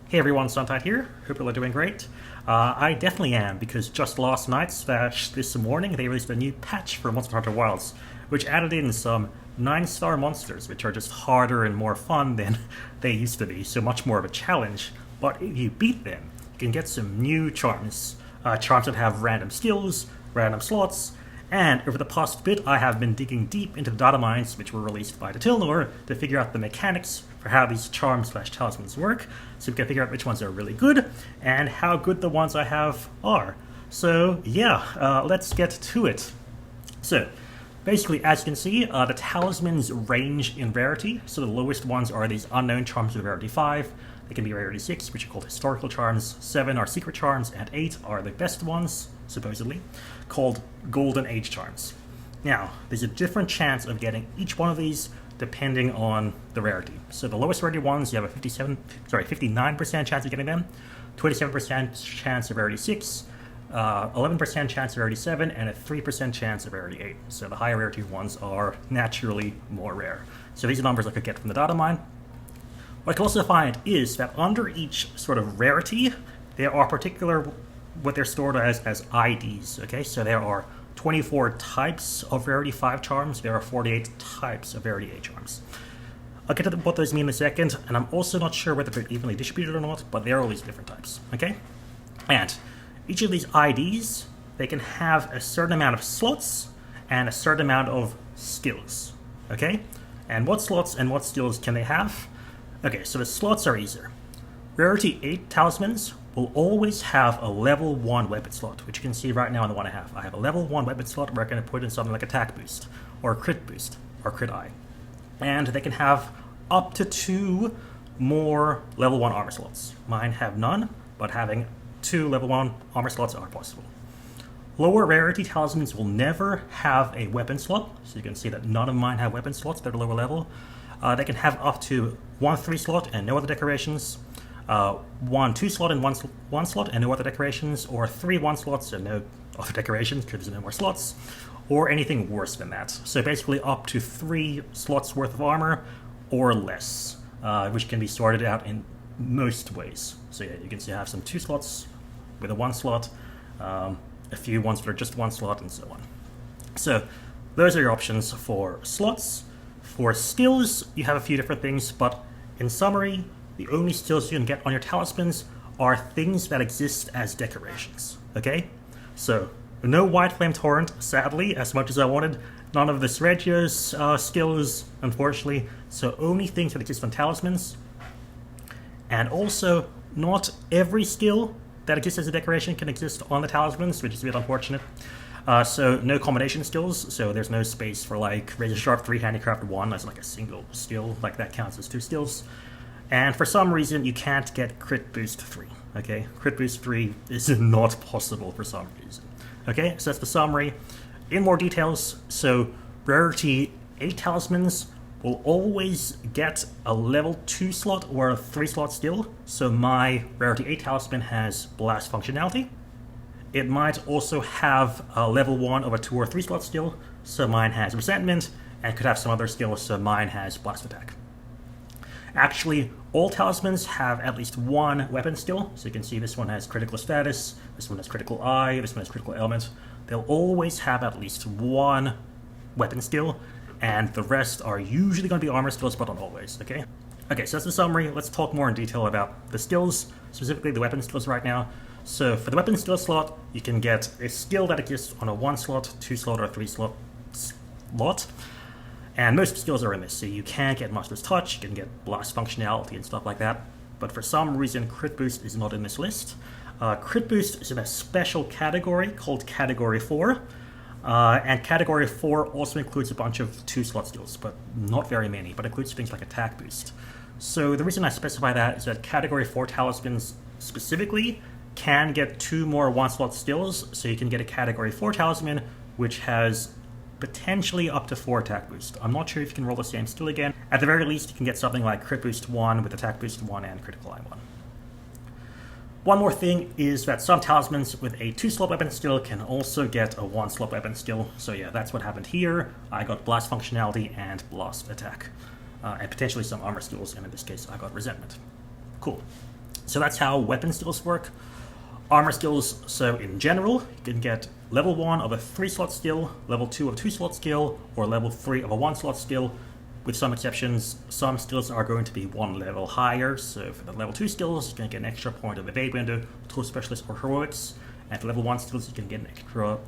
Hey everyone, SunTide here. Hope you're all doing great. I definitely am, because just last night, this morning, they released a new patch for Monster Hunter Wilds, which added in some 9-star monsters, which are just harder and more fun than they used to be, so much more of a challenge. But if you beat them, you can get some new charms. Charms that have random skills, random slots, and over the past bit I have been digging deep into the data mines which were released by the Tilnor to figure out the mechanics for how these charms/talismans work, so we can figure out which ones are really good and how good the ones I have are. So yeah, let's get to it. So basically, as you can see, the talismans range in rarity. So the lowest ones are these unknown charms with rarity 5. They can be rarity 6, which are called historical charms, 7 are secret charms, and 8 are the best ones, supposedly, called golden age charms. Now, there's a different chance of getting each one of these depending on the rarity. So the lowest rarity ones, you have a 59% chance of getting them, 27% chance of rarity 6, 11% chance of rarity 7, and a 3% chance of rarity 8. So the higher rarity ones are naturally more rare. So these are numbers I could get from the data mine. What I can also find is that under each sort of rarity, there are particular, what they're stored as IDs, okay? So there are 24 types of rarity 5 charms, there are 48 types of rarity 8 charms. I'll get to what those mean in a second, and I'm also not sure whether they're evenly distributed or not, but there are all these different types, okay? And each of these IDs, they can have a certain amount of slots and a certain amount of skills, okay? And what slots and what skills can they have? Okay, so the slots are easier. Rarity 8 talismans will always have a level 1 weapon slot, which you can see right now on the one I have. I have a level 1 weapon slot where I can put in something like attack boost, or crit boost, or crit eye. And they can have up to 2 more level 1 armor slots. Mine have none, but having 2 level 1 armor slots are possible. Lower rarity talismans will never have a weapon slot, so you can see that none of mine have weapon slots that are lower level. They can have up to 1 3 slot and no other decorations, 1 2 slot and 1 slot and no other decorations, or 3 1 slots and no other decorations because there's no more slots, or anything worse than that. So basically up to 3 slots worth of armor or less, which can be sorted out in most ways. So yeah, you can see I have some 2 slots with a 1 slot, a few ones that are just 1 slot, and so on. So those are your options for slots. For skills, you have a few different things, but in summary, the only skills you can get on your talismans are things that exist as decorations, okay? So, no White Flame Torrent, sadly, as much as I wanted. None of the Spreadsheets skills, unfortunately. So only things that exist on talismans. And also, not every skill that exists as a decoration can exist on the talismans, which is a bit unfortunate. So no combination skills, so there's no space for like Razor Sharp 3 Handicraft 1 as like a single skill, like that counts as 2 skills. And for some reason you can't get Crit Boost 3, okay? Crit Boost 3 is not possible for some reason. Okay, so that's the summary. In more details, so Rarity 8 talismans will always get a level 2 slot or a 3 slot skill, so my Rarity 8 talisman has Blast functionality. It might also have a level 1 of a 2 or 3 slot skill, so mine has Resentment, and could have some other skills, so mine has Blast Attack. Actually, all talismans have at least 1 weapon skill, so you can see this one has Critical Status, this one has Critical Eye, this one has Critical Element. They'll always have at least 1 weapon skill, and the rest are usually going to be armor skills, but not always, okay? Okay, so that's the summary. Let's talk more in detail about the skills, specifically the weapon skills right now. So for the weapon skill slot, you can get a skill that exists on a 1 slot, 2 slot, or 3 slot. And most skills are in this, so you can't get Master's Touch, you can get Blast functionality and stuff like that. But for some reason, Crit Boost is not in this list. Crit Boost is in a special category called Category 4. And Category 4 also includes a bunch of 2 slot skills, but not very many, but includes things like Attack Boost. So the reason I specify that is that Category 4 talismans specifically can get 2 more 1 slot skills, so you can get a Category 4 talisman which has potentially up to 4 attack boost. I'm not sure if you can roll the same skill again. At the very least, you can get something like Crit Boost 1 with Attack Boost 1 and Critical Eye 1. One more thing is that some talismans with a 2 slot weapon skill can also get a 1 slot weapon skill. So yeah, that's what happened here. I got Blast functionality and Blast attack. And potentially some armor skills, and in this case I got Resentment. Cool. So that's how weapon skills work. Armor skills, so in general, you can get level 1 of a 3-slot skill, level 2 of a 2-slot skill, or level 3 of a 1-slot skill. With some exceptions, some skills are going to be 1 level higher, so for the level 2 skills, you can get an extra point of evade window, tool specialist, or heroics. And for level 1 skills, you can get an extra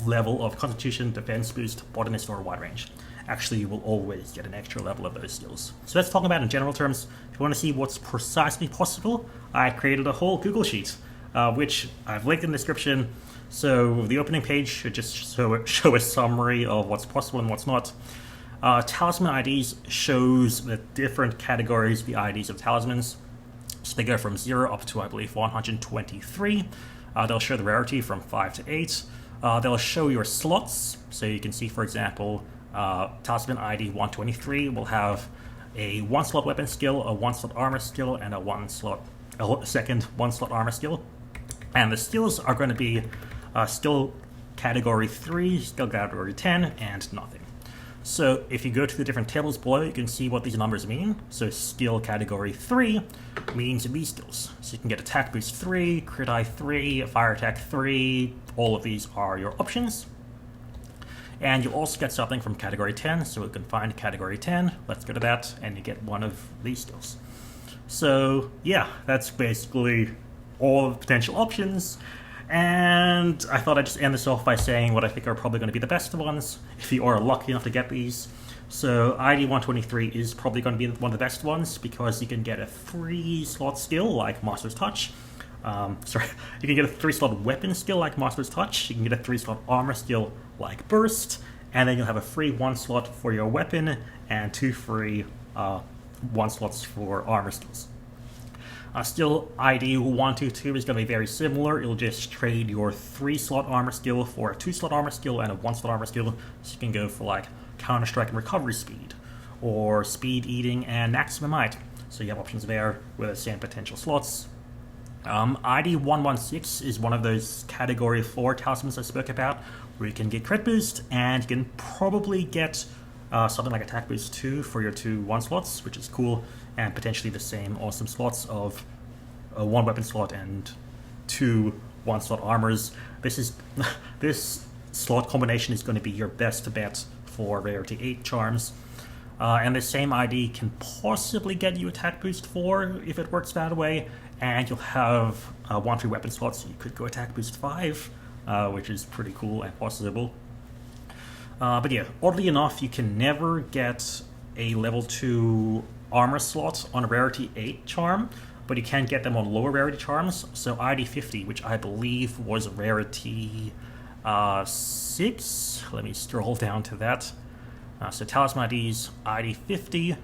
level of constitution, defense boost, botanist, or wide range. Actually, you will always get an extra level of those skills. So let's talk about in general terms. If you want to see what's precisely possible, I created a whole Google Sheet, which I've linked in the description. So the opening page should just show a summary of what's possible and what's not. Talisman IDs shows the different categories, the IDs of talismans. So they go from 0 up to, I believe, 123. They'll show the rarity from 5 to 8. They'll show your slots. So you can see, for example, Talisman ID 123 will have a 1-slot weapon skill, a 1-slot armor skill, and a second 1-slot armor skill. And the skills are going to be skill category 3, skill category 10, and nothing. So if you go to the different tables below, you can see what these numbers mean. So skill category 3 means these skills. So you can get attack boost 3, crit eye 3, fire attack 3. All of these are your options. And you'll also get something from category 10. So we can find category 10. Let's go to that, and you get one of these skills. So yeah, that's basically all of the potential options. And I thought I'd just end this off by saying what I think are probably going to be the best ones, if you are lucky enough to get these. So ID 123 is probably going to be one of the best ones, because you can get a 3-slot skill like Master's Touch. You can get a 3-slot weapon skill like Master's Touch, you can get a 3-slot armor skill like Burst, and then you'll have a free 1-slot for your weapon, and 2 free 1-slots for armor skills. Still, ID 122 is going to be very similar. It'll just trade your 3-slot armor skill for a 2-slot armor skill and a 1-slot armor skill. So you can go for like counter-strike and recovery speed, or speed eating and maximum might. So you have options there with the same potential slots. ID 116 is one of those category 4 talismans I spoke about, where you can get crit boost, and you can probably get something like attack boost 2 for your 2 1-slots, which is cool, and potentially the same awesome slots of a 1 weapon slot and 2 1-slot armors. This slot combination is going to be your best bet for Rarity 8 charms. And the same ID can possibly get you attack boost 4 if it works that way, and you'll have 1 free weapon slot, so you could go attack boost 5, which is pretty cool and possible. But yeah, oddly enough, you can never get a level 2 armor slot on a Rarity 8 charm, but you can get them on lower Rarity charms. So ID 50, which I believe was Rarity 6, let me scroll down to that. So Talisman IDs, ID 50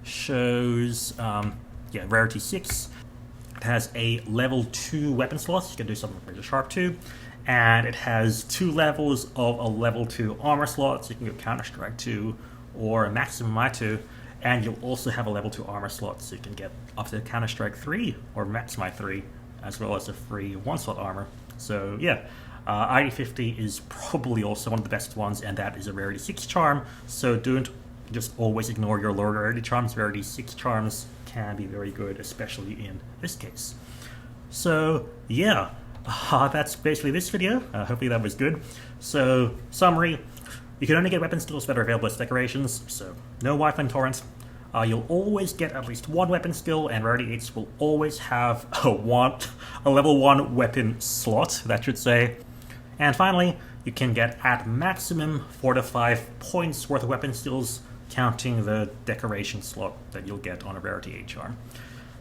shows, Rarity 6. It has a level 2 weapon slot, so you can do something with Razor Sharp 2. And it has 2 levels of a level 2 armor slot, so you can go Counter-Strike 2 or a Maximum Might 2. And you'll also have a level 2 armor slot, so you can get up to Counter-Strike 3 or Max Might 3, as well as a free 1-slot armor. So yeah, ID 50 is probably also one of the best ones, and that is a Rarity 6 charm, so don't just always ignore your lower Rarity charms. Rarity 6 charms can be very good, especially in this case. So yeah, that's basically this video. Hopefully that was good. So, summary, you can only get weapon skills that are available as decorations, so no Wi-Fi torrent. You'll always get at least 1 weapon skill, and Rarity 8s will always have a level 1 weapon slot, that should say. And finally, you can get at maximum 4 to 5 points worth of weapon skills, counting the decoration slot that you'll get on a Rarity 8 charm.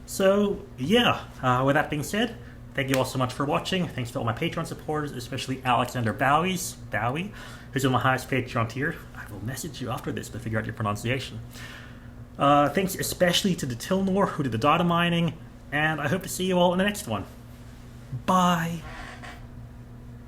So yeah, with that being said, thank you all so much for watching. Thanks to all my Patreon supporters, especially Alexander Bowie, who's on my highest Patreon tier. I will message you after this to figure out your pronunciation. Thanks especially to the Tilnor, who did the data mining, and I hope to see you all in the next one. Bye!